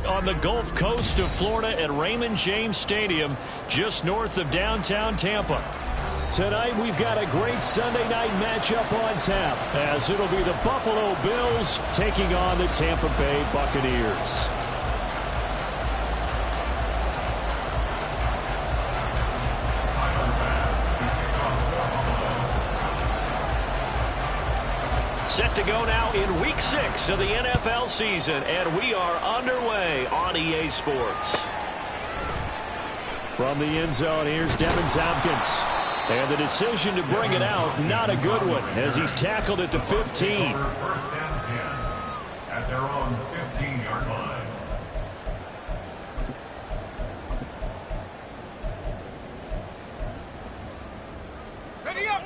On the Gulf Coast of Florida at Raymond James Stadium, just north of downtown Tampa. Tonight we've got a great Sunday night matchup on tap, as it'll be the Buffalo Bills taking on the Tampa Bay Buccaneers. Set to go now in Week 6 of the NFL season, and we are underway on EA Sports. From the end zone, here's Devin Tompkins. And the decision to bring it out, not a good one, as he's tackled at the 15. First and 10 at their own 15-yard line. Ready up!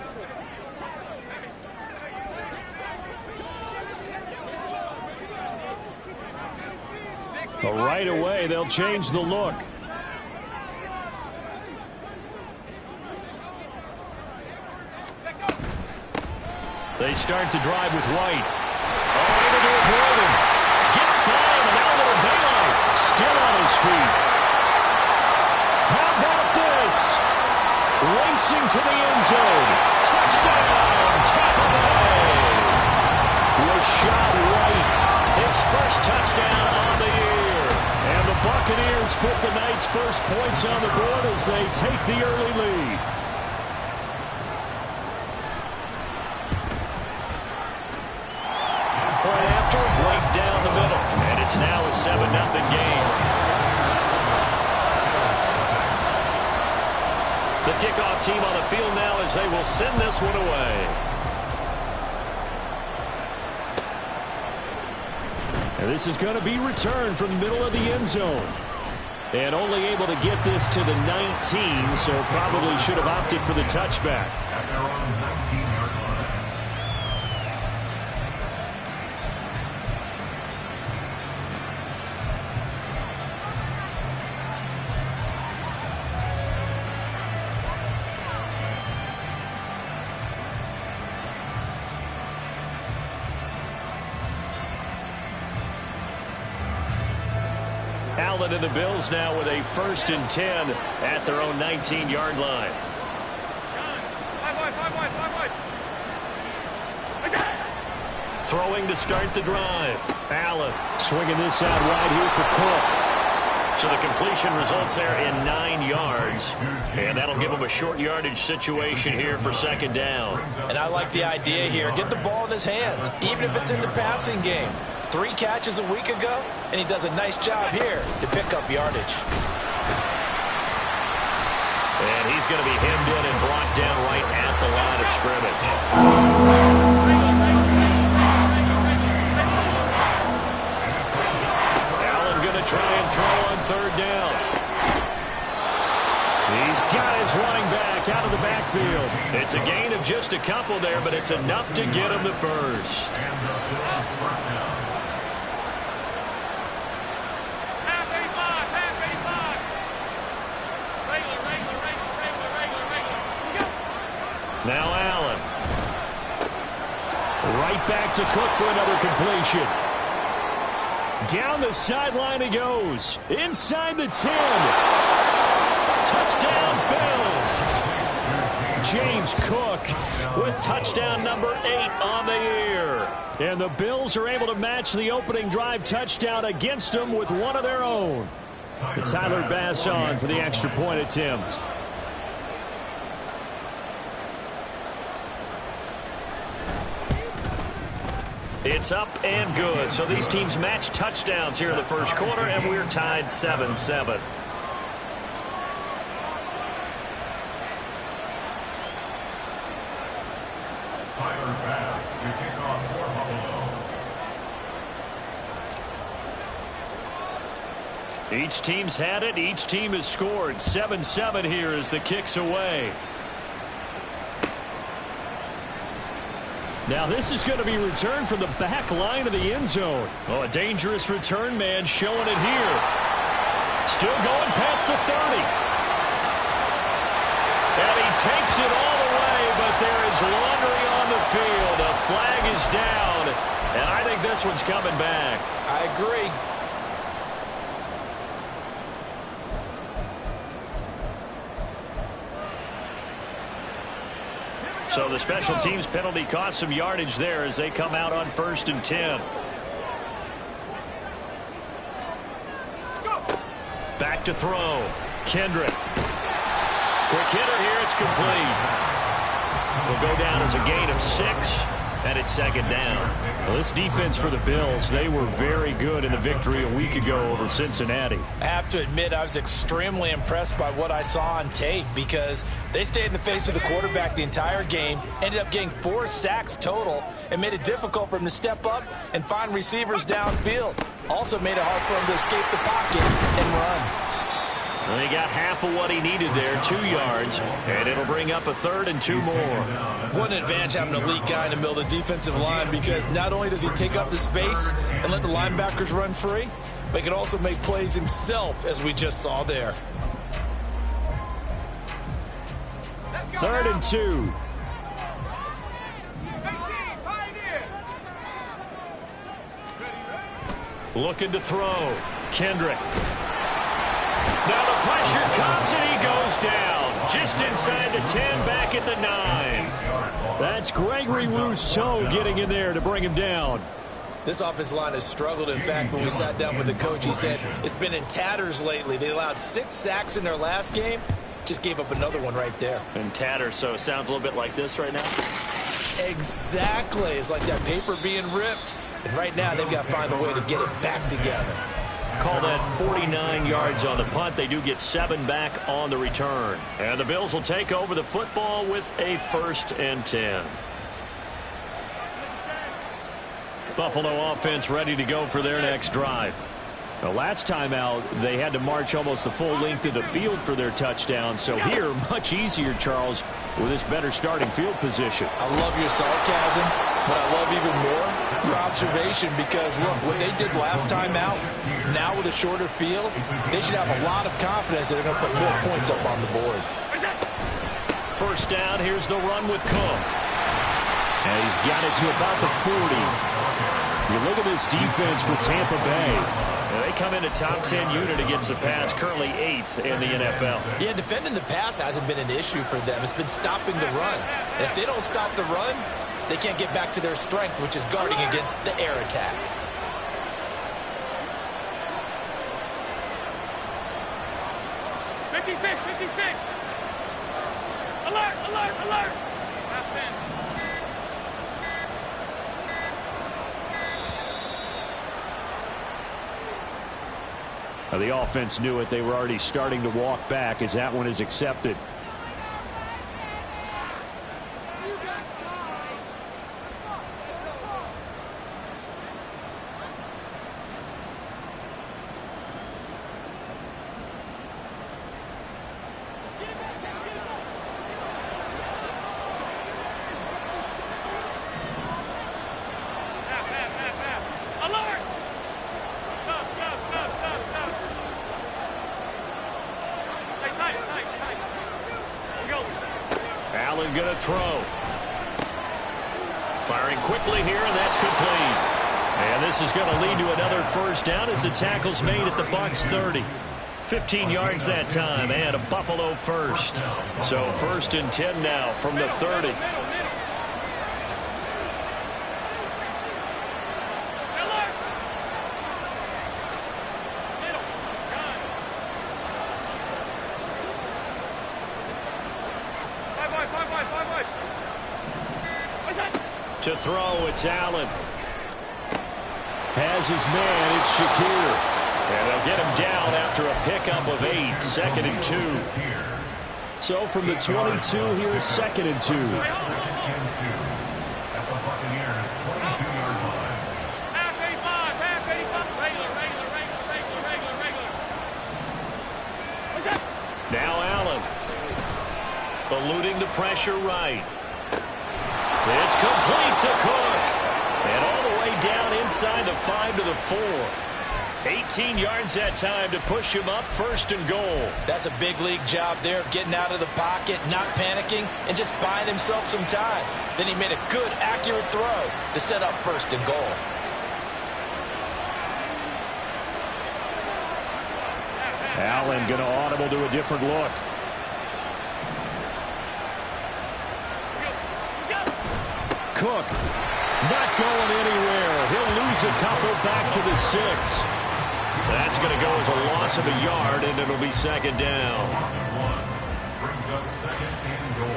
Right away, they'll change the look. They start the drive with White. All able to avoid him. Gets by him, and now a little daylight. Still on his feet. How about this? Racing to the end zone. Touchdown, Tampa Bay. Rashad White, his first touchdown on the year. And the Buccaneers put the night's first points on the board as they take the early lead. Point after, right down the middle. And it's now a 7-0 game. The kickoff team on the field now as they will send this one away. And this is going to be returned from the middle of the end zone. And only able to get this to the 19, so probably should have opted for the touchback. At their own 19-yard line. Allen and the Bills now with a 1st and 10 at their own 19-yard line. Throwing to start the drive. Allen swinging this out wide here for Cook. So the completion results there in 9 yards. And that'll give him a short yardage situation here for 2nd down. And I like the idea here. Get the ball in his hands, even if it's in the passing game. 3 catches a week ago, and he does a nice job here to pick up yardage. And he's going to be hemmed in and brought down right at the line of scrimmage. Allen going to try and throw on 3rd down. He's got his running back out of the backfield. It's a gain of just a couple there, but it's enough to get him to 1st. Now Allen. Right back to Cook for another completion. Down the sideline he goes. Inside the 10. Touchdown Bills. James Cook with touchdown number 8 on the year. And the Bills are able to match the opening drive touchdown against them with one of their own. And Tyler Bass on for the extra point attempt. It's up and good. So these teams match touchdowns here in the first quarter, and we're tied 7-7. Tyler Bass to kick off for Buffalo. Each team's had it. Each team has scored. 7-7 here as the kick's away. Now this is going to be returned from the back line of the end zone. Oh, a dangerous return man showing it here. Still going past the 30. takes it all the way, but there is laundry on the field. A flag is down, and I think this one's coming back. I agree. So the special teams penalty cost some yardage there as they come out on 1st and 10. Back to throw. Kendrick. Quick hitter here. It's complete. Will go down as a gain of 6, and it's 2nd down. Well, this defense for the Bills, they were very good in the victory a week ago over Cincinnati. I have to admit, I was extremely impressed by what I saw on tape because they stayed in the face of the quarterback the entire game, ended up getting 4 sacks total, and made it difficult for him to step up and find receivers downfield. Also made it hard for him to escape the pocket and run. Well, he got half of what he needed there, 2 yards, and it'll bring up a 3rd and 2 more. What an advantage having an elite guy in the middle of the defensive line, because not only does he take up the space and let the linebackers run free, but he can also make plays himself, as we just saw there. 3rd and 2. Looking to throw. Kendrick. Now the pressure comes and he goes down. Just inside the 10, back at the 9. That's Gregory Rousseau getting in there to bring him down. This offensive line has struggled. In fact, when we sat down with the coach, he said it's been in tatters lately. They allowed 6 sacks in their last game. Just gave up another one right there. In tatters, so it sounds a little bit like this right now. Exactly. It's like that paper being ripped. And right now, they've got to find a way to get it back together. Call that 49 yards on the punt. They do get 7 back on the return. And the Bills will take over the football with a 1st and 10. Buffalo offense ready to go for their next drive. The last time out, they had to march almost the full length of the field for their touchdown. So here, much easier, Charles, with this better starting field position. I love your sarcasm, but I love even more your observation, because, look, what they did last time out, now with a shorter field, they should have a lot of confidence that they're going to put more points up on the board. 1st down, here's the run with Cook. And he's got it to about the 40. You look at this defense for Tampa Bay. They come in a top 10 unit against the pass, currently 8th in the NFL. Yeah, defending the pass hasn't been an issue for them. It's been stopping the run. And if they don't stop the run, they can't get back to their strength, which is guarding against the air attack. Alert, alert, alert. The offense knew it. They were already starting to walk back as that one is accepted. Allen going to throw. Firing quickly here, and that's complete. And this is going to lead to another 1st down as the tackle's made at the Bucs 30. 15 yards that time, and a Buffalo 1st. So 1st and 10 now from the 30. To throw, it's Allen. Has his man, it's Shakir. And they'll get him down after a pickup of 8, 2nd and 2. So from the 22, here's 2nd and 2. Now Allen. Eluding the pressure right. It's complete to Cook. And all the way down inside the 5 to the 4. 18 yards that time to push him up 1st and goal. That's a big league job there of getting out of the pocket, not panicking, and just buying himself some time. Then he made a good, accurate throw to set up 1st and goal. Allen going to audible to a different look. Cook not going anywhere. He'll lose a couple back to the 6. That's going to go as a loss of a yard, and it'll be 2nd down. Brings up 2nd and goal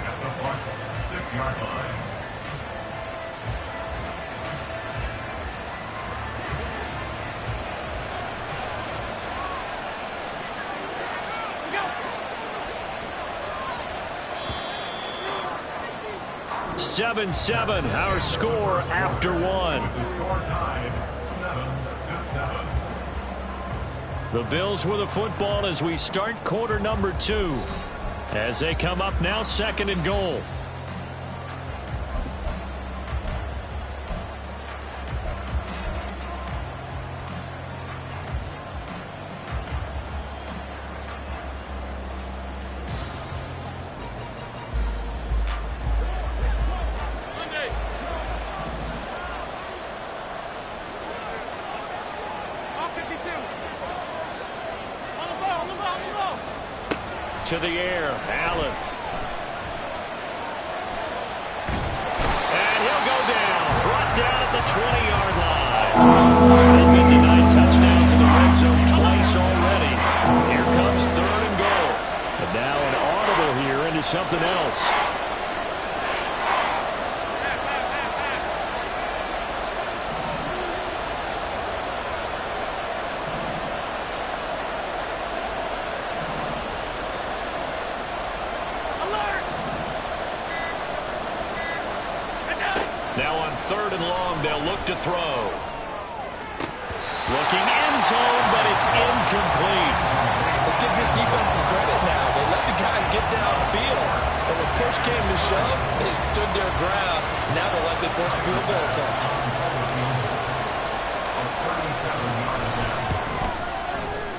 at the Bucs 6-yard line. Go. 7-7, our score after 1. The score tied 7-7. The Bills with the football as we start quarter number 2. As they come up now 2nd and goal. To the air, Allen. And he'll go down. Brought down at the 20-yard line. They've been denied touchdowns in the red zone twice already. Here comes 3rd and goal. And now an audible here into something else. Now on 3rd and long, they'll look to throw. Looking end zone, but it's incomplete. Let's give this defense some credit now. They let the guys get downfield. And when push came to shove, they stood their ground. Now they'll likely force a field goal attempt.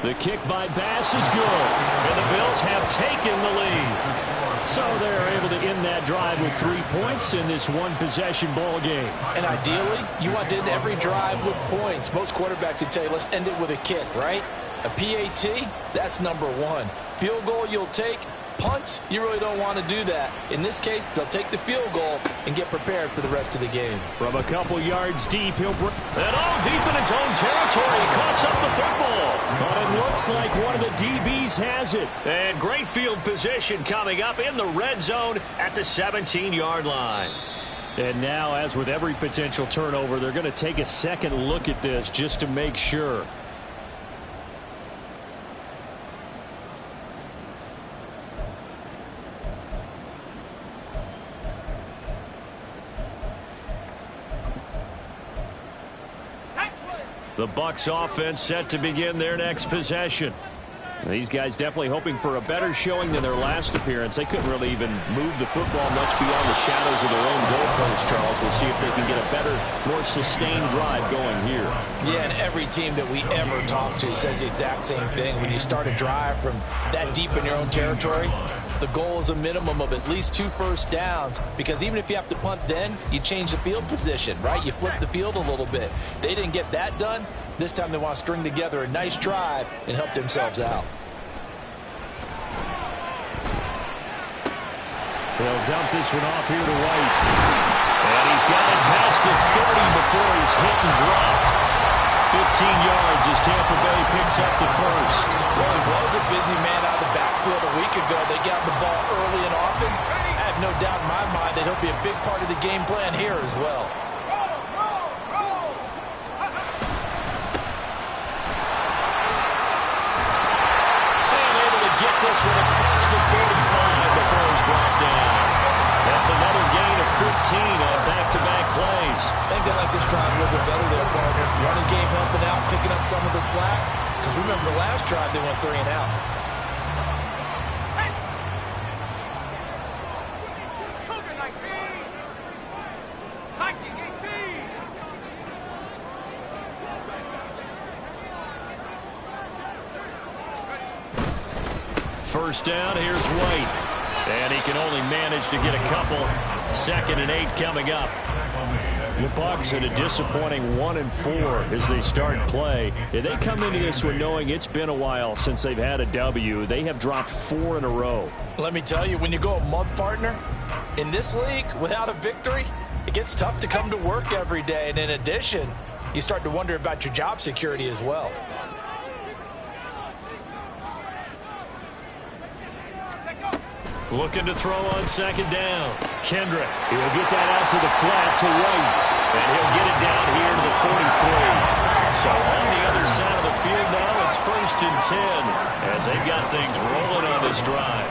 The kick by Bass is good. And the Bills have taken the lead. So they're able to end that drive with 3 points in this one-possession ball game. And ideally, you want to end every drive with points. Most quarterbacks would tell you, let's end it with a kick, right? A PAT, that's number 1. Field goal you'll take. Punts, you really don't want to do that. In this case, they'll take the field goal and get prepared for the rest of the game. From a couple yards deep, he'll bring that all deep in his own territory. He coughs up the football. But it looks like one of the DBs has it. And great field position coming up in the red zone at the 17-yard line. And now, as with every potential turnover, they're going to take a second look at this just to make sure. The Bucs offense set to begin their next possession. These guys definitely hoping for a better showing than their last appearance. They couldn't really even move the football much beyond the shadows of their own goalpost, Charles. We'll see if they can get a better, more sustained drive going here. Yeah, and every team that we ever talk to says the exact same thing. When you start a drive from that deep in your own territory, the goal is a minimum of at least 2 first downs, because even if you have to punt then, you change the field position, right? You flip the field a little bit. They didn't get that done. This time they want to string together a nice drive and help themselves out. They'll dump this one off here to White. And he's got it past the 30 before he's hit and dropped. 15 yards as Tampa Bay picks up the first. Well, he was a busy man out of the backfield a week ago. They got the ball early and often. I have no doubt in my mind that he'll be a big part of the game plan here as well. Get this one across the 45 before he's brought down. That's another gain of 15 on back-to-back plays. I think they like this drive a little bit better there, partner. Running game helping out, picking up some of the slack. Because remember, the last drive they went 3 and out. first down. Here's White. And he can only manage to get a couple. 2nd and 8 coming up. The Bucs at a disappointing 1-4 as they start play. They come into this one knowing it's been a while since they've had a W. They have dropped 4 in a row. Let me tell you, when you go a month, partner, in this league without a victory, it gets tough to come to work every day. And in addition, you start to wonder about your job security as well. Looking to throw on 2nd down. Kendrick. He'll get that out to the flat to White. And he'll get it down here to the 43. So on the other side of the field now, it's 1st and 10 as they've got things rolling on this drive.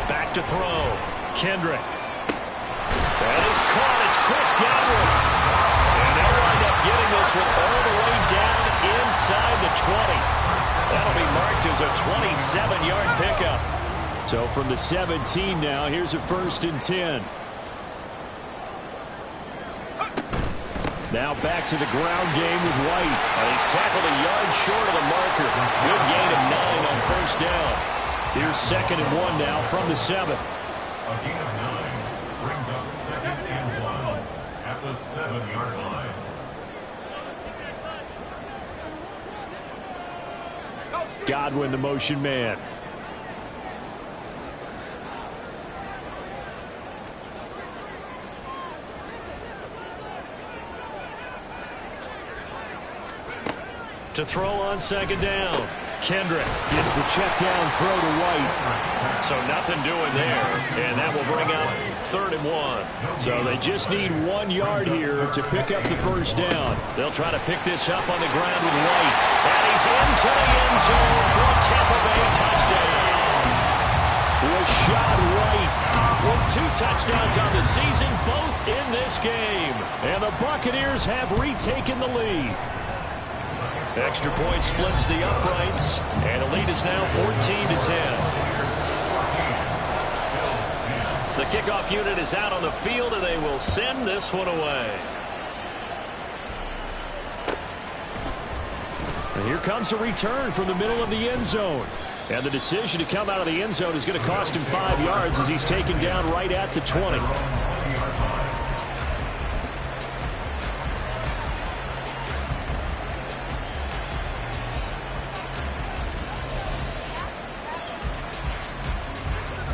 Back to throw. Kendrick. That is caught. It's Chris Godwin. And they'll wind up getting this one all the way down inside the 20. That'll be marked as a 27-yard pickup. So from the 17 now, here's a 1st and 10. Now back to the ground game with White. And he's tackled a yard short of the marker. Good gain of 9 on 1st down. Here's 2nd and 1 now from the 7. A gain of 9 brings up 2nd and 1 at the 7-yard line. Godwin, the motion man. To throw on 2nd down. Kendrick gets the check down throw to White. So nothing doing there. And that will bring up 3rd and 1. So they just need 1 yard here to pick up the 1st down. They'll try to pick this up on the ground with White. And he's into the end zone for a Tampa Bay touchdown. Rashad White with 2 touchdowns on the season, both in this game. And the Buccaneers have retaken the lead. Extra point splits the uprights, and the lead is now 14-10. The kickoff unit is out on the field, and they will send this one away. And here comes a return from the middle of the end zone. And the decision to come out of the end zone is going to cost him 5 yards as he's taken down right at the 20.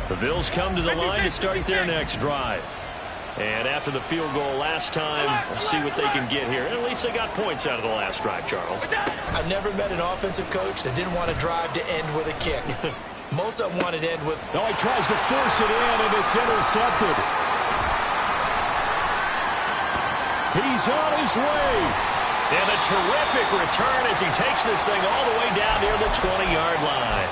The Bills come to the line to start their next drive. And after the field goal last time, we'll see what they can get here. At least they got points out of the last drive, Charles. I've never met an offensive coach that didn't want to drive to end with a kick. Most of them want to end with... No, he tries to force it in, and it's intercepted. He's on his way. And a terrific return as he takes this thing all the way down near the 20-yard line.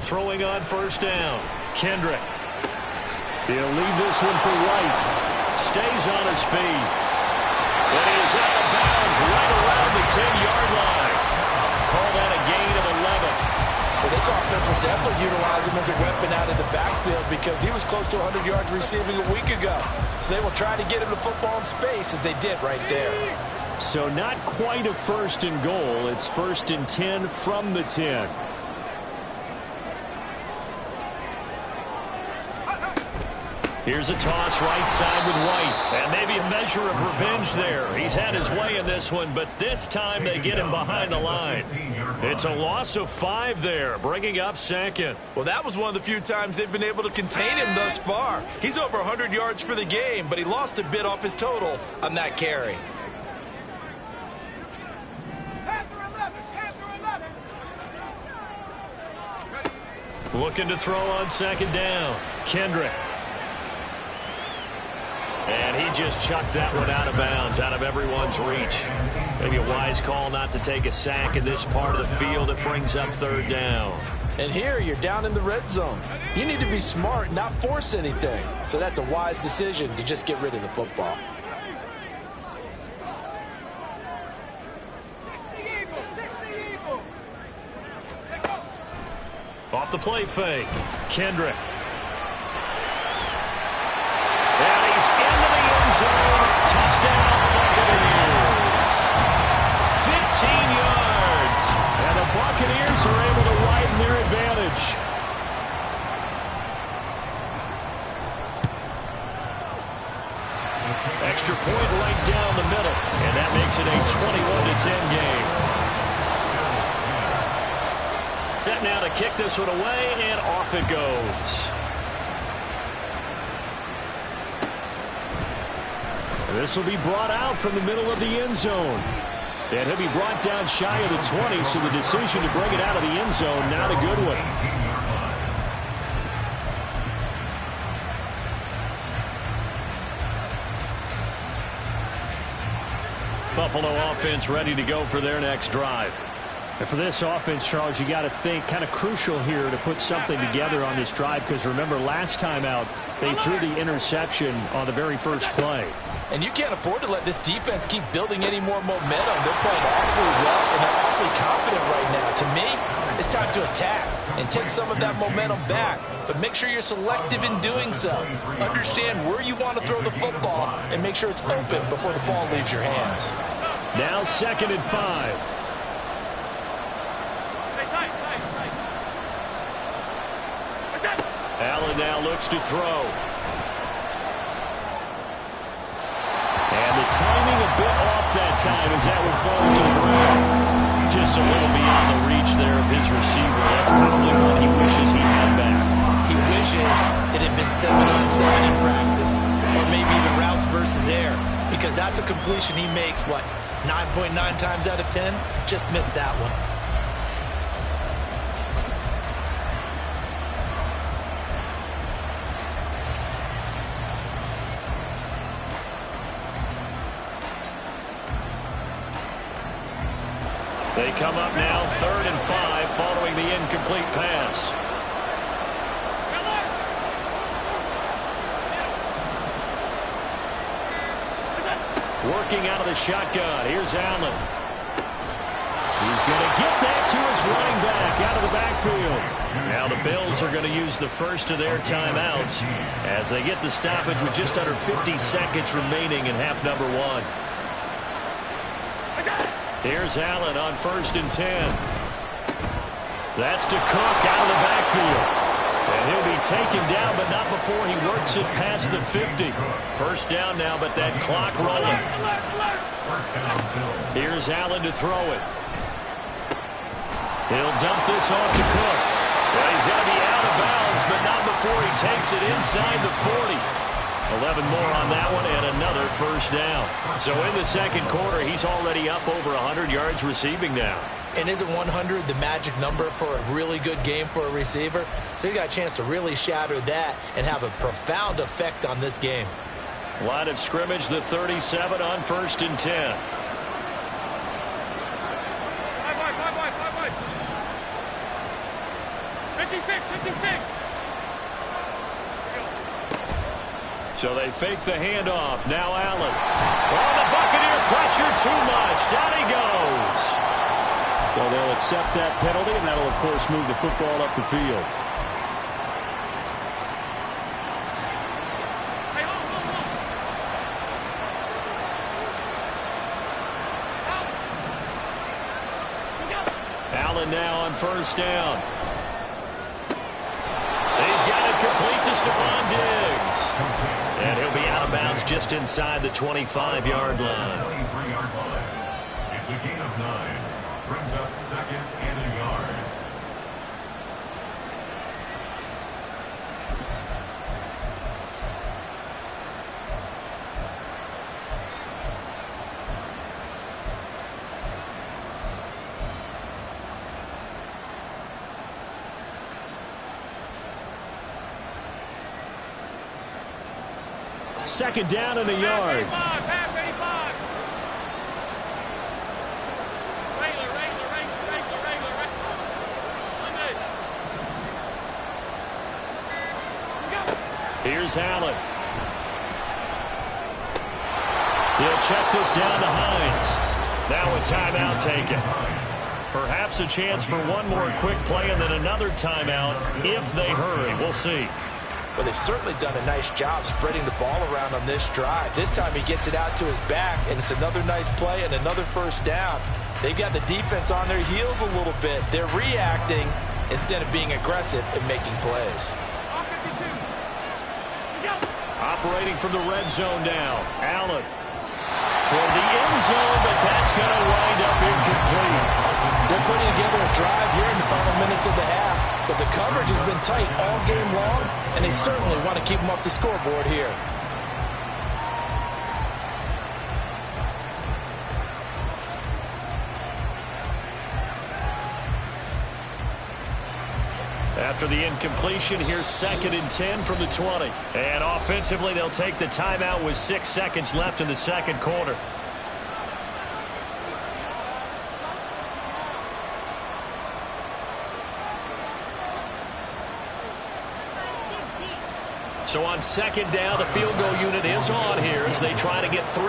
Throwing on 1st down. Kendrick. He'll leave this one for White. Stays on his feet. And he is out of bounds right around the 10-yard line. Call that a gain of 11. Well, this offense will definitely utilize him as a weapon out of the backfield because he was close to 100 yards receiving a week ago. So they will try to get him the football in space as they did right there. So not quite a 1st and goal. It's 1st and 10 from the 10. Here's a toss right side with White. And maybe a measure of revenge there. He's had his way in this one, but this time they get him behind the line. It's a loss of 5 there, bringing up 2nd. Well, that was one of the few times they've been able to contain him thus far. He's over 100 yards for the game, but he lost a bit off his total on that carry. Looking to throw on 2nd down. Kendrick. And he just chucked that one out of bounds, out of everyone's reach. Maybe a wise call not to take a sack in this part of the field. It brings up 3rd down. And here you're down in the red zone. You need to be smart and not force anything. So that's a wise decision to just get rid of the football. Off the play fake. Kendrick. Extra point right down the middle, and that makes it a 21-10 game. Set now to kick this one away, and off it goes. This will be brought out from the middle of the end zone. And he'll be brought down shy of the 20, so the decision to bring it out of the end zone, not a good one. Buffalo offense ready to go for their next drive. And for this offense, Charles, you got to think kind of crucial here to put something together on this drive, because remember last time out they threw the interception on the very first play. And you can't afford to let this defense keep building any more momentum. They're playing awfully well, and they're awfully confident right now. To me, it's time to attack and take some of that momentum back. But make sure you're selective in doing so. Understand where you want to throw the football and make sure it's open before the ball leaves your hands. Now 2nd and 5. Allen now looks to throw. And the timing a bit off that time as that one falls to the ground. Just a little beyond the reach there of his receiver. That's probably what he wishes he had back. He wishes it had been 7-on-7 in practice, or maybe even routes versus air, because that's a completion he makes, 9.9 times out of 10? Just missed that one. They come up now 3rd and 5 following the incomplete pass. Working out of the shotgun. Here's Allen. He's going to get that to his running back out of the backfield. Now the Bills are going to use the first of their timeouts as they get the stoppage with just under 50 seconds remaining in half number 1. Here's Allen on 1st and 10. That's to Cook out of the backfield. And he'll be taken down, but not before he works it past the 50. First down now, but that clock rolling. Here's Allen to throw it. He'll dump this off to Cook. Well, he's going to be out of bounds, but not before he takes it inside the 40. 11 more on that one, and another first down. So in the second quarter, he's already up over 100 yards receiving now. And isn't 100 the magic number for a really good game for a receiver? So he got a chance to really shatter that and have a profound effect on this game. Line of scrimmage, the 37 on 1st and 10. So they fake the handoff. Now Allen. Oh, the Buccaneer pressure too much. Down he goes. Well, they'll accept that penalty, and that'll, of course, move the football up the field. Allen now on 1st down. He's got it complete to Stephon Diggs. And he'll be out of bounds just inside the 25-yard line. 23-yard line. It's a gain of 9. Brings up 2nd and a yard. Second down and a yard. Here's Allen. He'll check this down to Hines. Now a timeout taken. Perhaps a chance for one more quick play and then another timeout if they hurry. We'll see. But they've certainly done a nice job spreading the ball around on this drive. This time he gets it out to his back, and it's another nice play and another first down. They've got the defense on their heels a little bit. They're reacting instead of being aggressive and making plays. operating from the red zone now. Allen toward the end zone, but that's going to wind up incomplete. They're putting together a drive here in the final minutes of the half, but the coverage has been tight all game long, and they certainly want to keep them off the scoreboard here. After the incompletion, here's 2nd and 10 from the 20. And offensively, they'll take the timeout with 6 seconds left in the second quarter. So on 2nd down, the field goal unit is on here as they try to get 3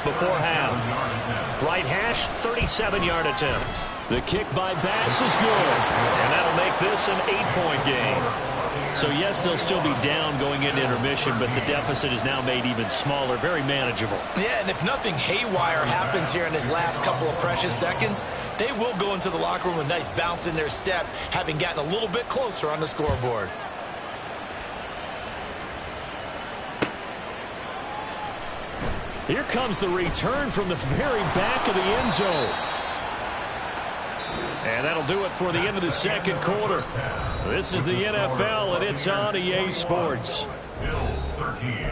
before half. Right hash, 37-yard attempt. The kick by Bass is good, and that'll make this an 8-point game. So, yes, they'll still be down going into intermission, but the deficit is now made even smaller, very manageable. Yeah, and if nothing haywire happens here in this last couple of precious seconds, they will go into the locker room with a nice bounce in their step, having gotten a little bit closer on the scoreboard. Here comes the return from the very back of the end zone. And that'll do it for the end of the second quarter. This is the NFL, and it's on EA Sports. Bills 13.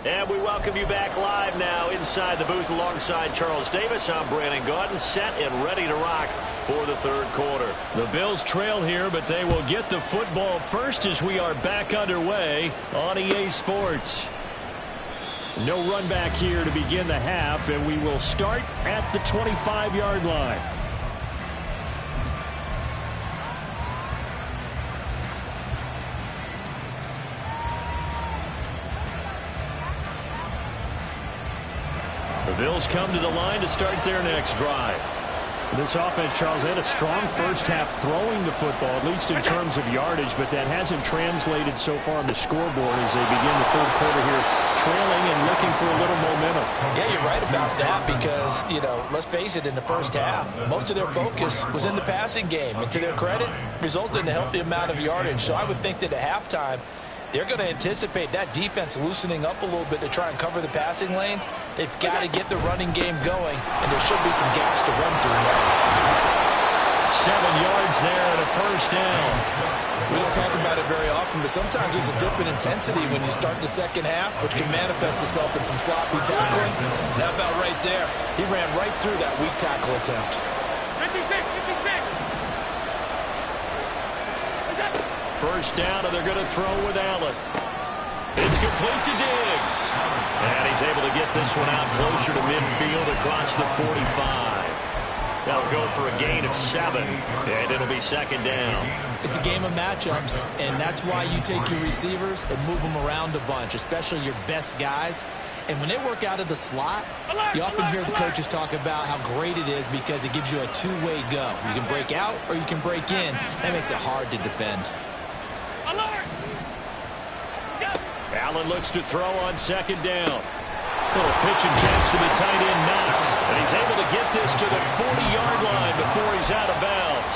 And we welcome you back live now inside the booth alongside Charles Davis. I'm Brandon Gaudin, set and ready to rock for the third quarter. The Bills trail here, but they will get the football first as we are back underway on EA Sports. No run back here to begin the half, and we will start at the 25-yard line. The Bills come to the line to start their next drive. This offense, Charles, had a strong first half throwing the football, at least in terms of yardage, but that hasn't translated so far on the scoreboard as they begin the third quarter here, trailing and looking for a little momentum. Yeah, you're right about that because, let's face it, in the first half, most of their focus was in the passing game. And to their credit, resulted in a healthy amount of yardage. So I would think that at halftime, they're going to anticipate that defense loosening up a little bit to try and cover the passing lanes. They've got to get the running game going, and there should be some gaps to run through now. 7 yards there and a first down. We don't talk about it very often, but sometimes there's a dip in intensity when you start the second half, which can manifest itself in some sloppy tackling. Now about right there, he ran right through that weak tackle attempt. 56. First down, and they're going to throw with Allen. It's complete to Diggs. And he's able to get this one out closer to midfield across the 45. That'll go for a gain of 7, and it'll be second down. It's a game of matchups, and that's why you take your receivers and move them around a bunch, especially your best guys. And when they work out of the slot, you often hear the coaches talk about how great it is because it gives you a two-way go. You can break out or you can break in. That makes it hard to defend. Allen looks to throw on second down. Little pitch and catch to the tight end, Knox. And he's able to get this to the 40-yard line before he's out of bounds.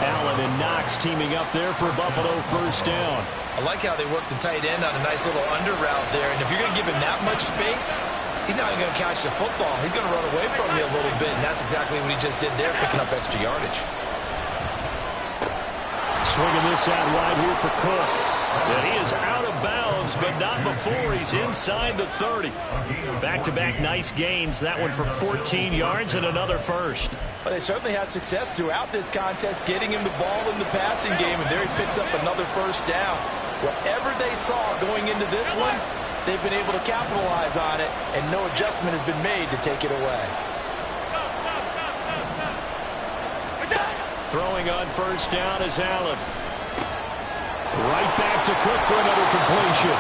Allen and Knox teaming up there for Buffalo first down. I like how they work the tight end on a nice little under route there. And if you're going to give him that much space, he's not even going to catch the football. He's going to run away from you a little bit, and that's exactly what he just did there, picking up extra yardage. Swinging this out wide here for Cook. And he is out of bounds, but not before he's inside the 30. Back-to-back nice gains. That one for 14 yards and another first. Well, they certainly had success throughout this contest, getting him the ball in the passing game, and there he picks up another first down. Whatever they saw going into this one, they've been able to capitalize on it, and no adjustment has been made to take it away. Throwing on first down is Allen. Right back to Cook for another completion.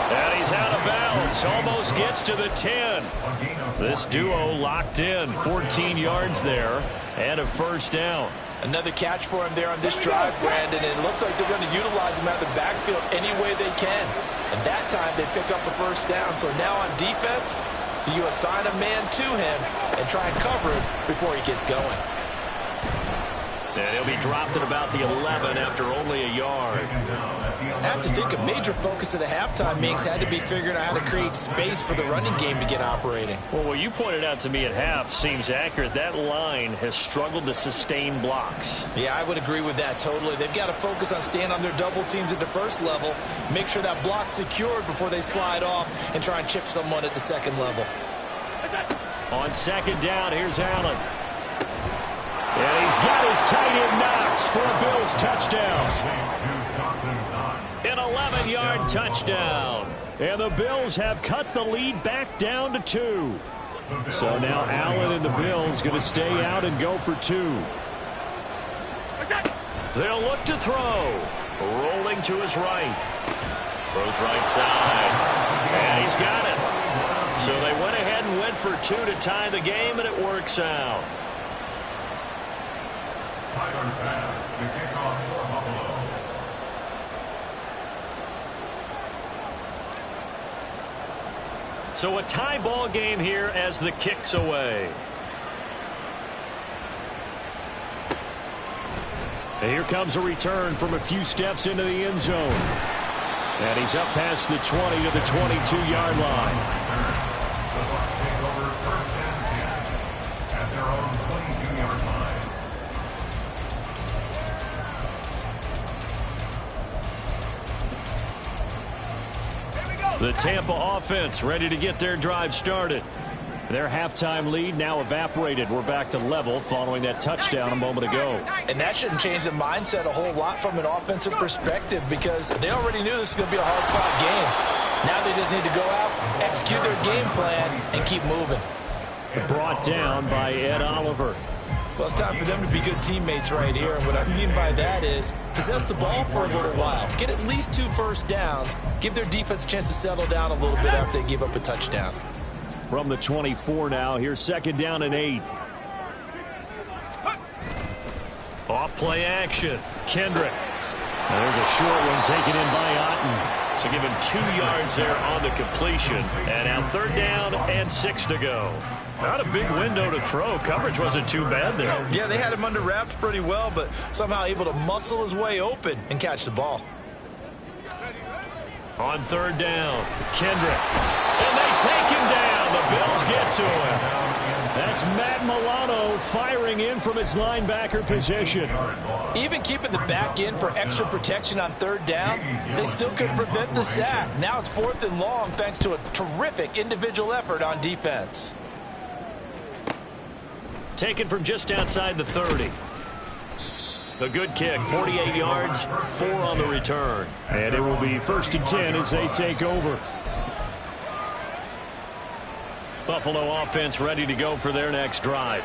And he's out of bounds. Almost gets to the 10. This duo locked in. 14 yards there and a first down. Another catch for him there on this drive, Brandon, and it looks like they're going to utilize him out of the backfield any way they can. And that time they pick up a first down. So now on defense, you assign a man to him and try and cover him before he gets going. And he'll be dropped at about the 11 after only a yard. I have to think a major focus of the halftime meetings had to be figuring out how to create space for the running game to get operating. Well, what you pointed out to me at half seems accurate. That line has struggled to sustain blocks. Yeah, I would agree with that totally. They've got to focus on staying on their double teams at the first level, make sure that block's secured before they slide off and try and chip someone at the second level. On second down, here's Allen. And he's got his tight end Knox for a Bills touchdown. An 11-yard touchdown. And the Bills have cut the lead back down to 2. So now Allen and the Bills going to stay out and go for 2. They'll look to throw. Rolling to his right. Throws right side. And he's got it. So they went ahead and went for 2 to tie the game, and it works out. Tyler Bass, the kickoff for Buffalo. So a tie ball game here as the kick's away. And here comes a return from a few steps into the end zone. And he's up past the 20 to the 22-yard line. The Bucs take over first and 10 at their own 22-yard line. The Tampa offense ready to get their drive started. Their halftime lead now evaporated. We're back to level following that touchdown a moment ago. And that shouldn't change the mindset a whole lot from an offensive perspective because they already knew this was going to be a hard-fought game. Now they just need to go out, execute their game plan, and keep moving. Brought down by Ed Oliver. Well, it's time for them to be good teammates right here. And what I mean by that is possess the ball for a little while. Get at least 2 first downs. Give their defense a chance to settle down a little bit after they give up a touchdown. From the 24 now, here's second down and 8. Off play action. Kendrick. And there's a short one taken in by Otten. So give him 2 yards there on the completion. And now third down and 6 to go. Not a big window to throw. Coverage wasn't too bad there. Yeah, they had him under wraps pretty well, but somehow able to muscle his way open and catch the ball. On third down, Kendrick. And they take him down. The Bills get to him. That's Matt Milano firing in from his linebacker position. Even keeping the back in for extra protection on third down, they still could prevent the sack. Now it's 4th and long thanks to a terrific individual effort on defense. Taken from just outside the 30. A good kick, 48 yards, 4 on the return. And it will be 1st and 10 as they take over. Buffalo offense ready to go for their next drive.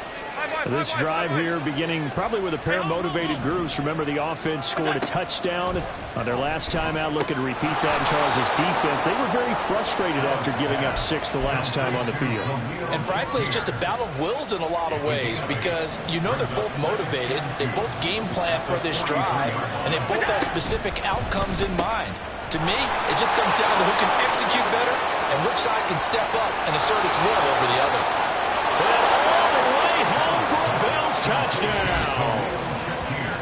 This drive here beginning probably with a pair of motivated groups. Remember, the offense scored a touchdown on their last time out. Looking to repeat that in Charles' defense. They were very frustrated after giving up 6 the last time on the field. And frankly, it's just a battle of wills in a lot of ways because you know they're both motivated. They both game plan for this drive, and they both have specific outcomes in mind. To me, it just comes down to who can execute better and which side can step up and assert its will over the other. Touchdown.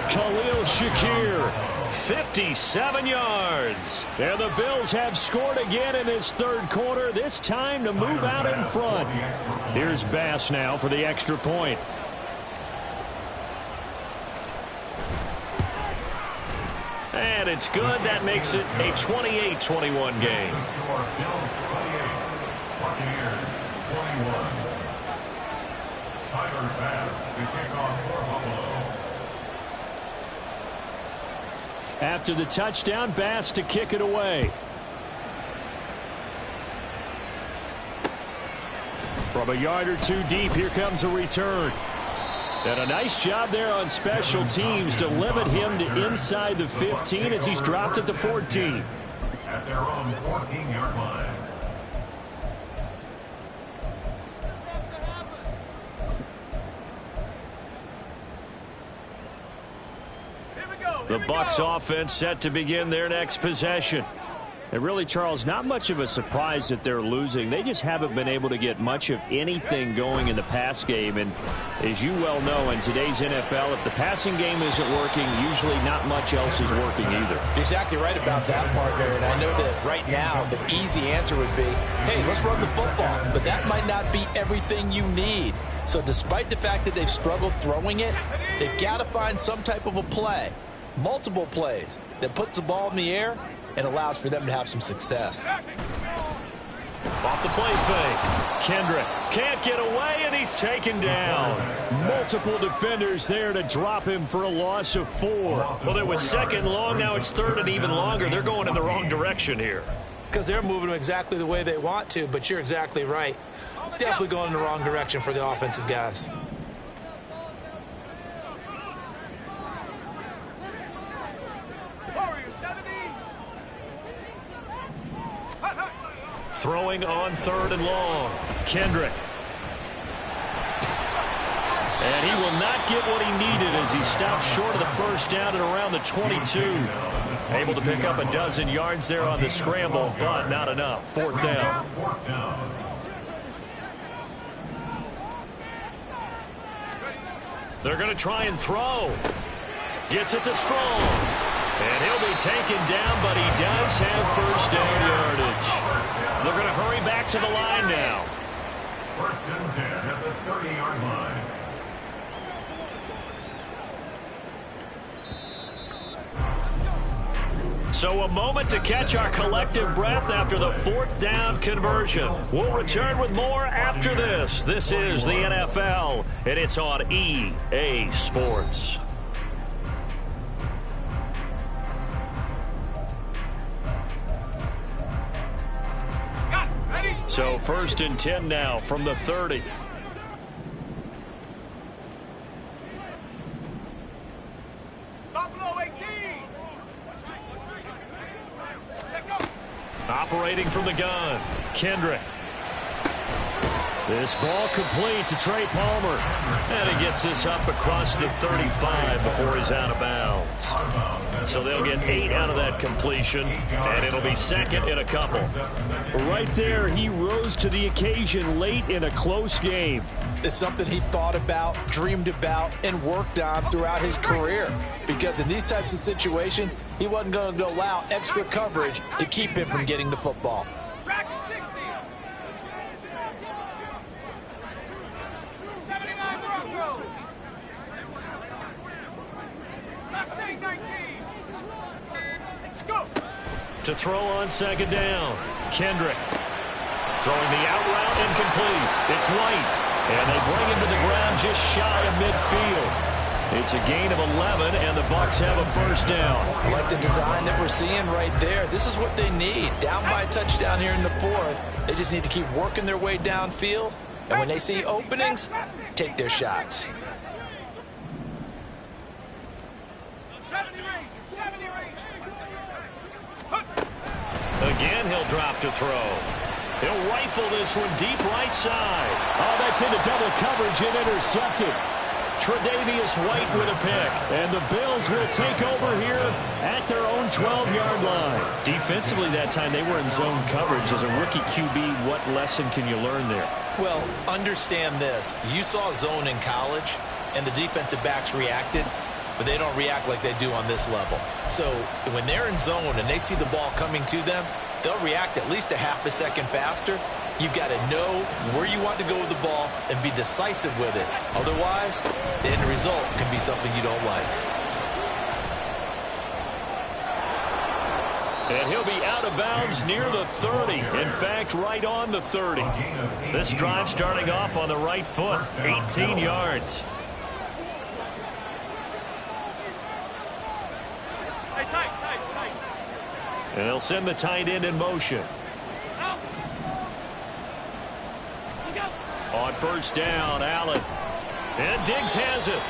Khalil Shakir, 57 yards. And the Bills have scored again in this third quarter, this time to move out in front. Here's Bass now for the extra point. And it's good. That makes it a 28-21 game. Bills 28, Buccaneers 21. Tyler Bass, the kickoff for Buffalo. After the touchdown, Bass to kick it away. From a yard or 2 deep, here comes a return. And a nice job there on special teams to limit him to inside the 15 as he's dropped at the 14. At their own 14-yard line. The Bucs offense set to begin their next possession. And really, Charles, not much of a surprise that they're losing. They just haven't been able to get much of anything going in the pass game. And as you well know, in today's NFL, if the passing game isn't working, usually not much else is working either. You're exactly right about that, partner. And I know that right now the easy answer would be, hey, let's run the football. But that might not be everything you need. So despite the fact that they've struggled throwing it, they've got to find some type of a play, multiple plays, that puts the ball in the air and allows for them to have some success. Off the play fake. Kendrick can't get away, and he's taken down. Multiple defenders there to drop him for a loss of 4. Well, it was second long. Now it's third and even longer. They're going in the wrong direction here. Because they're moving them exactly the way they want to, but you're exactly right. Definitely going in the wrong direction for the offensive guys. Throwing on third and long. Kendrick. And he will not get what he needed as he stopped short of the first down at around the 22. Able to pick up a dozen yards there on the scramble, but not enough. Fourth down. They're going to try and throw. Gets it to Strong. And he'll be taken down, but he does have first down yardage. They're going to hurry back to the line now. First and 10 at the 30-yard line. So a moment to catch our collective breath after the fourth down conversion. We'll return with more after this. This is the NFL, and it's on EA Sports. So first and 10 now from the 30. Buffalo 18. Operating from the gun, Kendrick. This ball complete to Trey Palmer. And he gets this up across the 35 before he's out of bounds. So they'll get 8 out of that completion, and it'll be second in a couple. Right there, he rose to the occasion late in a close game. It's something he thought about, dreamed about, and worked on throughout his career. Because in these types of situations, he wasn't going to allow extra coverage to keep him from getting the football. Track at 60. 79 Broncos. Mustang 19. Let's go. To throw on second down, Kendrick. Throwing the out route incomplete. It's White. And they bring him to the ground just shy of midfield. It's a gain of 11, and the Bucs have a first down. I like the design that we're seeing right there. This is what they need. Down by a touchdown here in the fourth. They just need to keep working their way downfield. And when they see openings, take their shots. 70 range. 70 range. Again, he'll drop to throw. He'll rifle this one deep right side. Oh, that's into double coverage and intercepted. Tre'Davious White with a pick. And the Bills will take over here at their own 12-yard line. Defensively that time, they were in zone coverage. As a rookie QB, what lesson can you learn there? Well, understand this. You saw zone in college, and the defensive backs reacted, but they don't react like they do on this level. So when they're in zone and they see the ball coming to them, they'll react at least a half a second faster. You've got to know where you want to go with the ball and be decisive with it. Otherwise, the end result can be something you don't like. And he'll be out of bounds near the 30. In fact, right on the 30. This drive starting off on the right foot, 18 yards. Hey, tight. And they'll send the tight end in motion. Out. You go. On first down, Allen. And Diggs has it.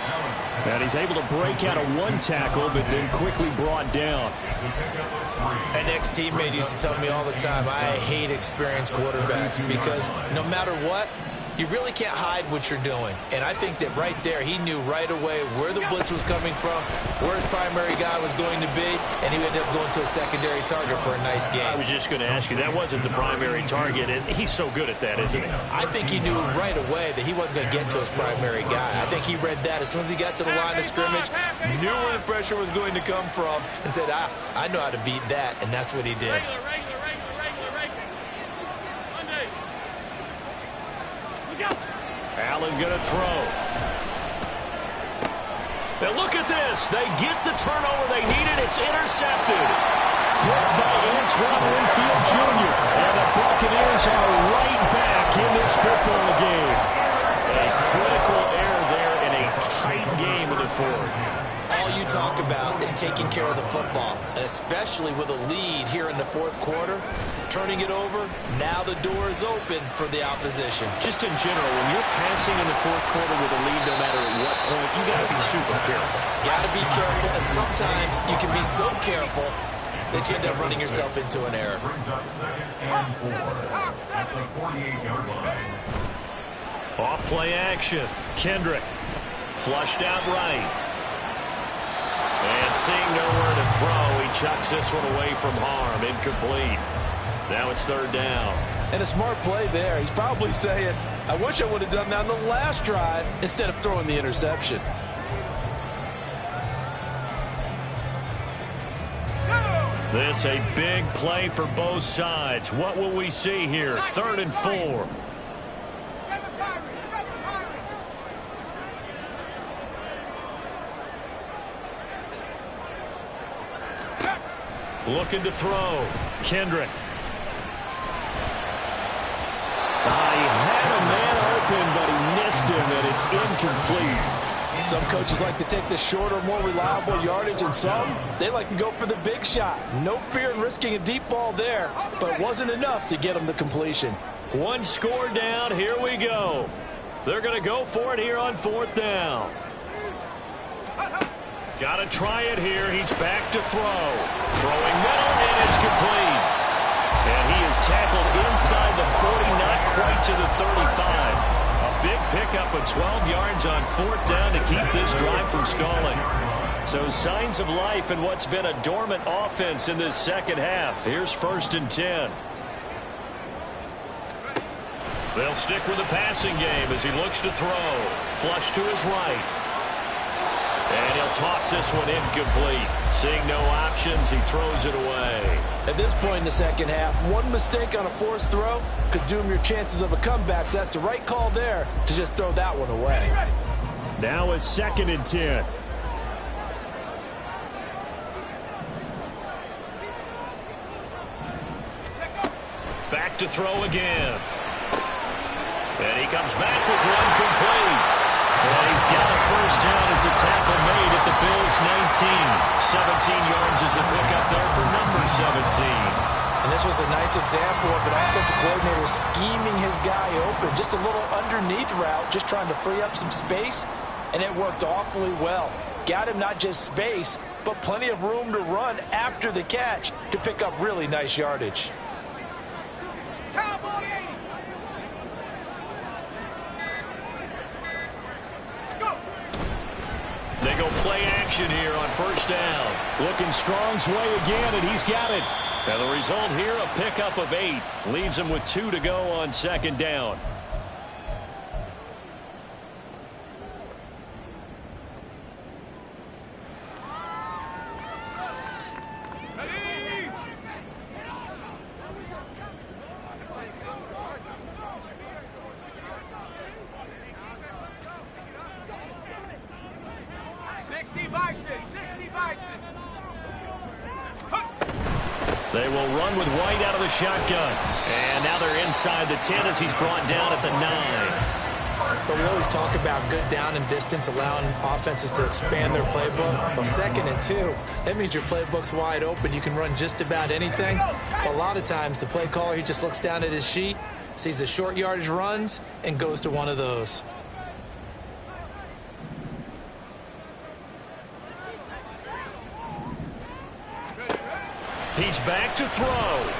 And he's able to break out of one tackle, but then quickly brought down. An ex-teammate used to tell me all the time, I hate experienced quarterbacks because no matter what, you really can't hide what you're doing. And I think that right there, he knew right away where the blitz was coming from, where his primary guy was going to be, and he ended up going to a secondary target for a nice game. I was just going to ask you, that wasn't the primary target, and he's so good at that, isn't he? I think he knew right away that he wasn't going to get to his primary guy. I think he read that as soon as he got to the line of scrimmage, knew where the pressure was going to come from, and said, I know how to beat that, and that's what he did. Allen going to throw. Now look at this. They get the turnover they needed. It's intercepted. Picked by Antoine Winfield Jr. And the Buccaneers are right back in this football game. A critical error there in a tight game in the fourth. All you talk about is taking care of the football, and especially with a lead here in the fourth quarter, turning it over, now the door is open for the opposition. Just in general, when you're passing in the fourth quarter with a lead, no matter at what point, you got to be super careful. Got to be careful, and sometimes you can be so careful that you end up running yourself into an error. Brings up 2nd and 4 at the 48-yard line. Off play action. Kendrick flushed out right. And seeing nowhere to throw, he chucks this one away from harm. Incomplete. Now it's 3rd down. And a smart play there. He's probably saying, I wish I would have done that on the last drive instead of throwing the interception. This a big play for both sides. What will we see here? 3rd and 4. Looking to throw. Kendrick. He had a man open, but he missed him, and it's incomplete. Some coaches like to take the shorter, more reliable yardage, and some, they like to go for the big shot. No fear in risking a deep ball there, but it wasn't enough to get him the completion. One score down. Here we go. They're going to go for it here on 4th down. Got to try it here. He's back to throw. Throwing middle, and it's complete. And he is tackled inside the 40, not quite to the 35. A big pickup of 12 yards on 4th down to keep this drive from stalling. So signs of life in what's been a dormant offense in this second half. Here's 1st and 10. They'll stick with the passing game as he looks to throw. Flush to his right. And he'll toss this one incomplete. Seeing no options, he throws it away. At this point in the second half, one mistake on a forced throw could doom your chances of a comeback. So that's the right call there to just throw that one away. Now it's 2nd and 10. Back to throw again. And he comes back with one complete. And he's got a 1st down as the tackle made at the Bills' 19. 17 yards is the pickup there for number 17. And this was a nice example of an offensive coordinator scheming his guy open. Just a little underneath route, just trying to free up some space, and it worked awfully well. Got him not just space, but plenty of room to run after the catch to pick up really nice yardage. They go play action here on 1st down. Looking Strong's way again, and he's got it. And the result here, a pickup of 8. Leaves him with 2 to go on 2nd down. They will run with White out of the shotgun. And now they're inside the 10 as he's brought down at the 9. But we always talk about good down and distance, allowing offenses to expand their playbook. Well, 2nd and 2, that means your playbook's wide open. You can run just about anything. But a lot of times, the play caller, he just looks down at his sheet, sees the short yardage runs, and goes to one of those. He's back to throw.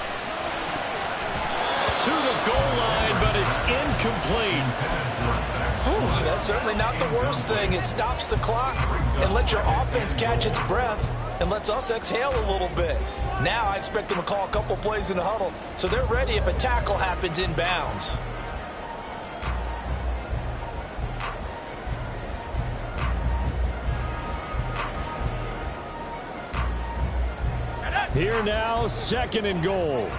to the goal line, but it's incomplete. Whew, that's certainly not the worst thing. It stops the clock and lets your offense catch its breath and lets us exhale a little bit. Now I expect them to call a couple plays in the huddle so they're ready if a tackle happens inbounds. Here now, 2nd and goal.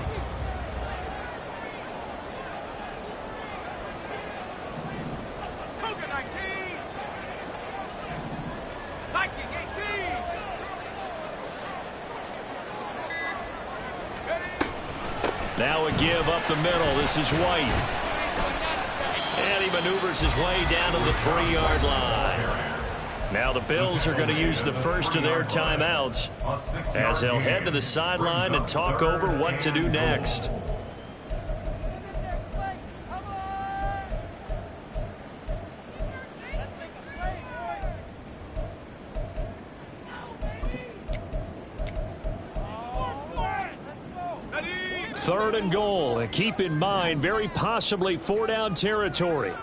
Cougar 19. Viking 18. Now a give up the middle. This is White. And he maneuvers his way down to the 3-yard line. Now the Bills are going to use the first of their timeouts as they'll head to the sideline and talk over what to do next. Third and goal, and keep in mind, very possibly 4-down territory.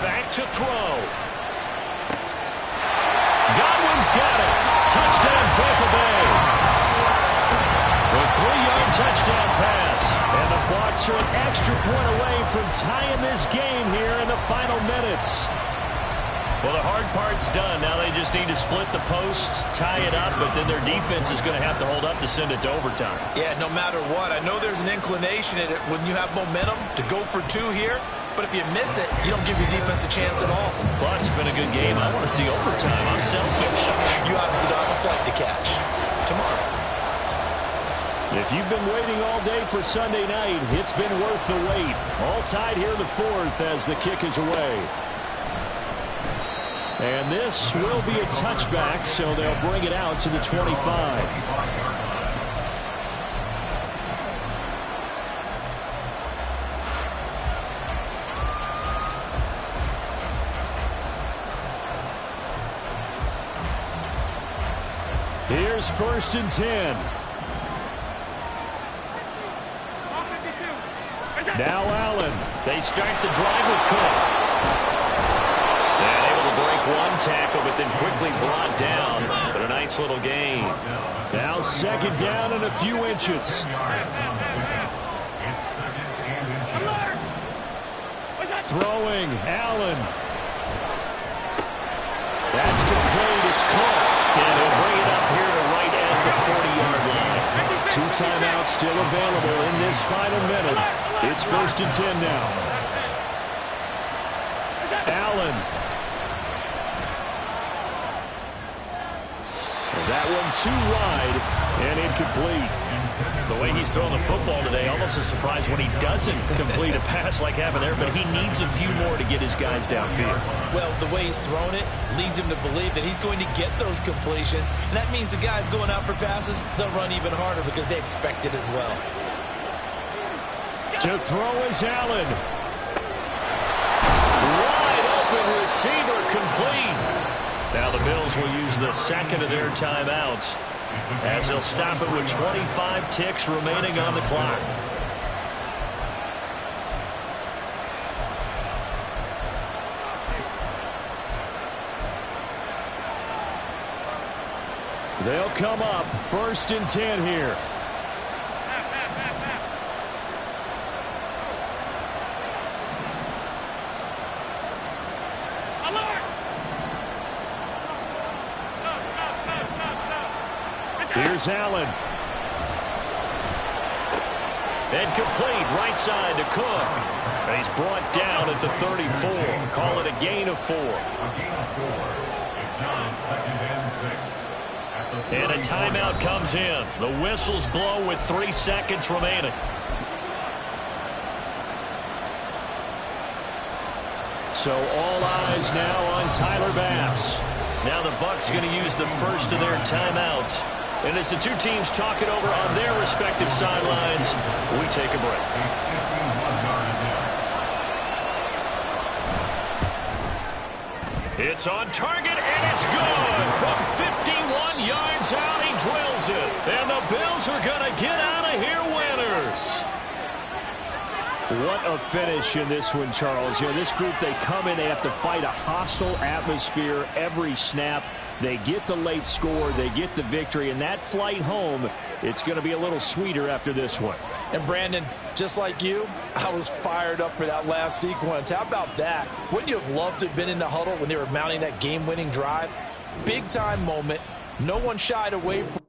Back to throw. Godwin's got it. Touchdown, Tampa Bay. A 3-yard touchdown pass. And the Bucs are an extra point away from tying this game here in the final minutes. Well, the hard part's done. Now they just need to split the posts, tie it up, but then their defense is going to have to hold up to send it to overtime. Yeah, no matter what. I know there's an inclination in it when you have momentum to go for 2 here, but if you miss it, you don't give your defense a chance at all. Plus, it's been a good game. I want to see overtime. I'm selfish. You obviously don't have a flight to catch tomorrow. If you've been waiting all day for Sunday night, it's been worth the wait. All tied here in the 4th as the kick is away. And this will be a touchback, so they'll bring it out to the 25. Here's 1st and 10. Now Allen. They start the drive with Cook. And able to break one tackle, but then quickly brought down. But a nice little gain. Now 2nd down and a few inches. Throwing, Allen. That's complete. It's Cook. And he'll bring it up here to right at the 40-yard line. 2 timeouts still available in this final minute. It's 1st and 10 now. Allen. That one too wide and incomplete. The way he's throwing the football today, almost a surprise when he doesn't complete a pass like happened there, but he needs a few more to get his guys downfield. Well, the way he's thrown it leads him to believe that he's going to get those completions, and that means the guys going out for passes, they'll run even harder because they expect it as well. To throw is Allen. Wide open receiver complete. Now the Bills will use the 2nd of their timeouts as they'll stop it with 25 ticks remaining on the clock. They'll come up 1st and 10 here. Here's Allen. And complete right side to Cook. And he's brought down at the 34. Call it a gain of 4. A gain of 4. It's now 2nd and 6. And a timeout comes in. The whistles blow with 3 seconds remaining. So all eyes now on Tyler Bass. Now the Bucs going to use the first of their timeouts And as the two teams talk it over on their respective sidelines, we take a break. It's on target, and it's good. From 51 yards out, he drills it. And the Bills are going to get out of here winners. What a finish in this one, Charles. You know, this group, they come in, they have to fight a hostile atmosphere every snap. They get the late score, they get the victory, and that flight home, it's going to be a little sweeter after this one. And Brandon, just like you, I was fired up for that last sequence. How about that? Wouldn't you have loved to have been in the huddle when they were mounting that game-winning drive? Big-time moment. No one shied away from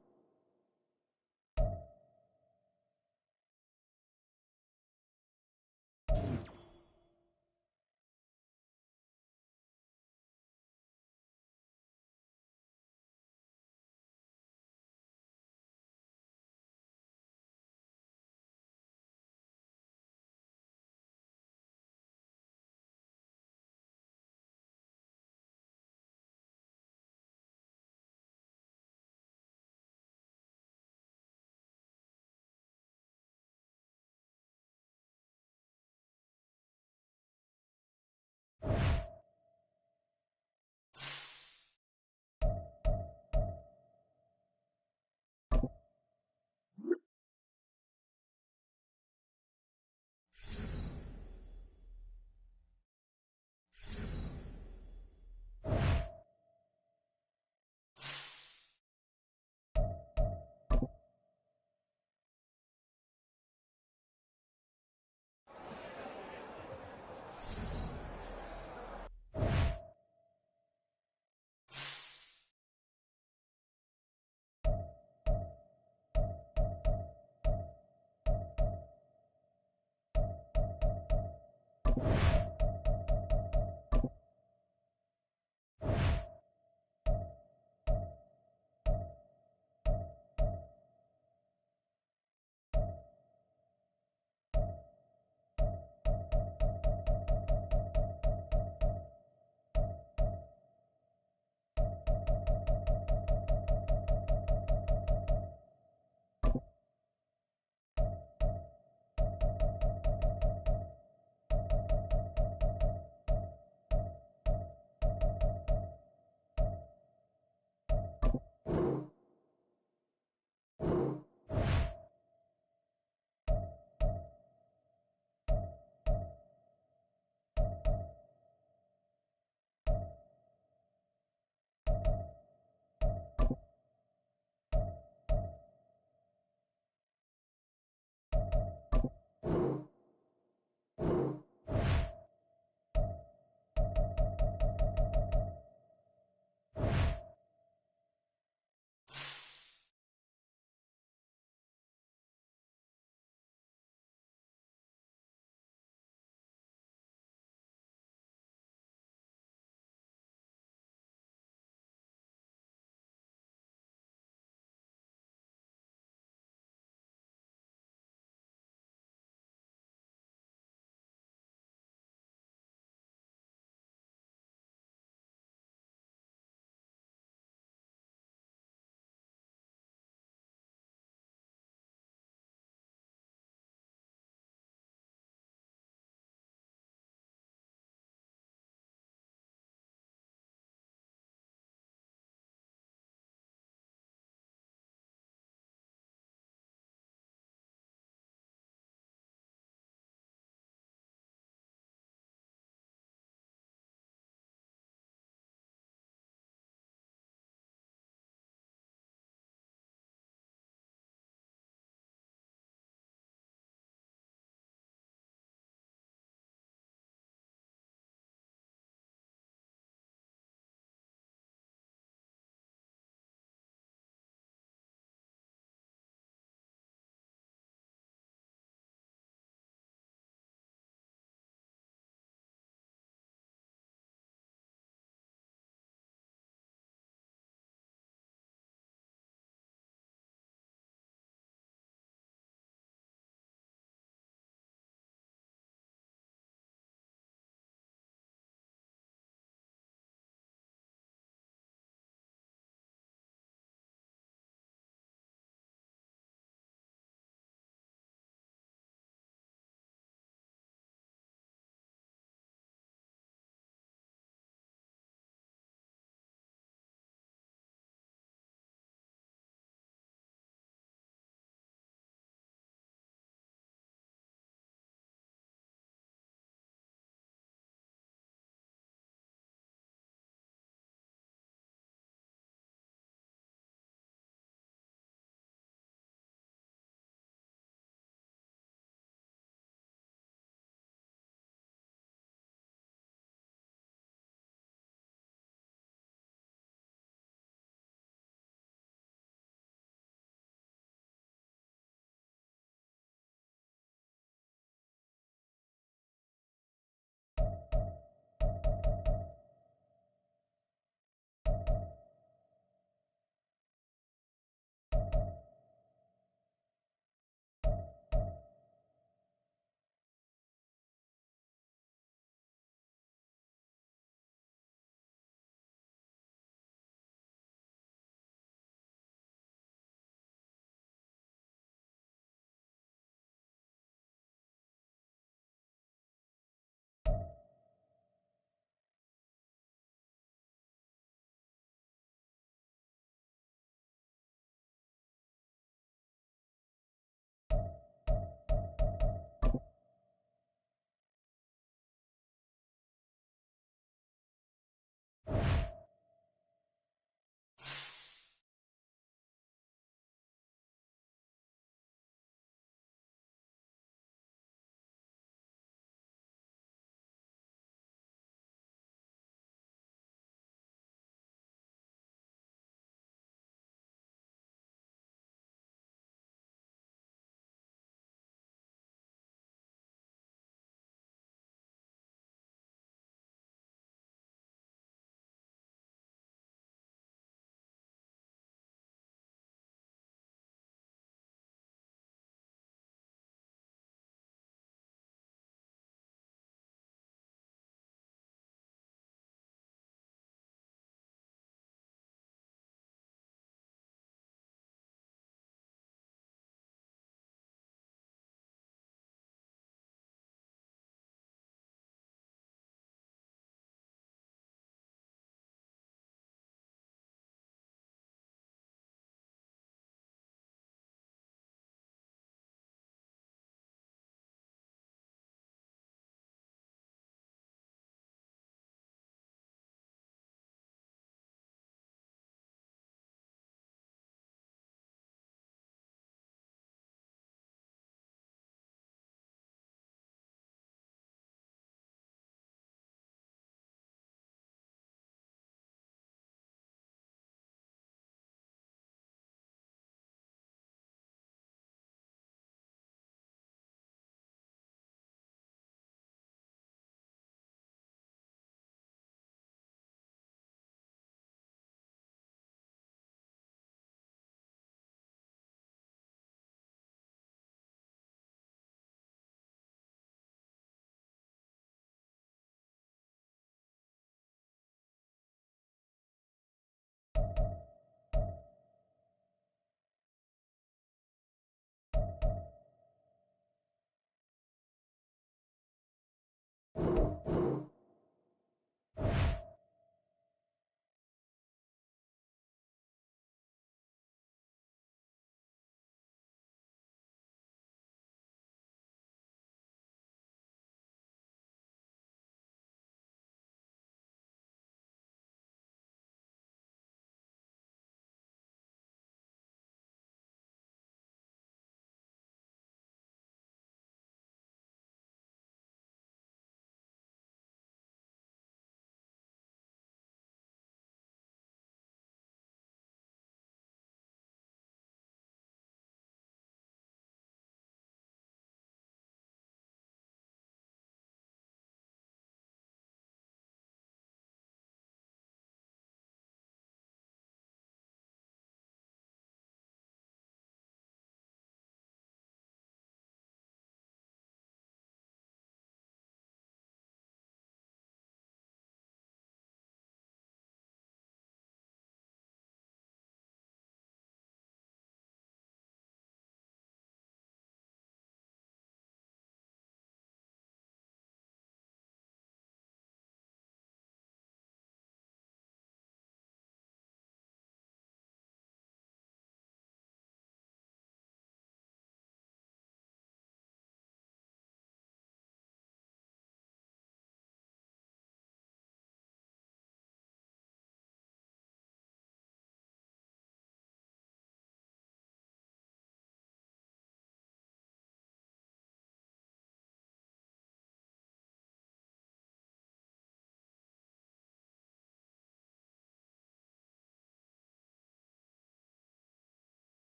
you.